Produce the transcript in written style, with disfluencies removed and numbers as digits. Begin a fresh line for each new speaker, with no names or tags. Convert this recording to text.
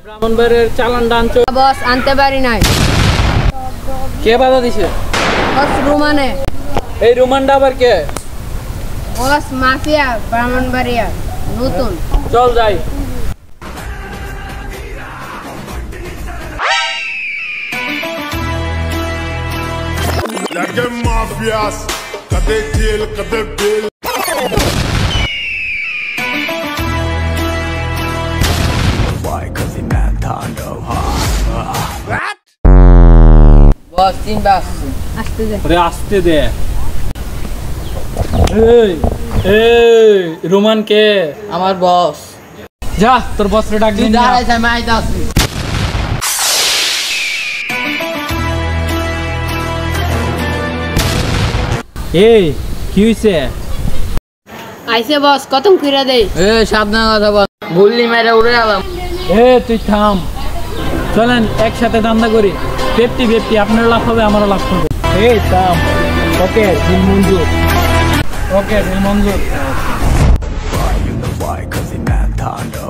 ব্রাহ্মণবাড়ির চালানটা আনছো?
বস আনতে পারি নাই।
কে বাধা দিছে?
বস রুমানে।
এই রুমানটা আবার কে?
বস মাফিয়া ব্রাহ্মণবাড়িয়া নতুন।
চল যাই।
Like mafias, kade jail, kade bail.
Why? 'Cause he man Tondo,
What?
বস চিন্তা আসতে দে।
ওরে আসতে দে। এই রোমান কে?
আমার বস।
যা তোর বসরে ডাক দিন।
দাঁড়াইছে মাইতে আসি।
এই কি হইছে?
আইছে বস কতম কইরা দেই। সাবধান কথা বল। গুল্লি মেরে উড়ে গেলাম।
তুই থাম। চলেন একসাথে ধান্দা করি। 50-50, আপনারও লাভ হবে আমারও লাভ হবে। থাম। ওকে দিল মঞ্জুর।
Why? 'Cause he man Tondo,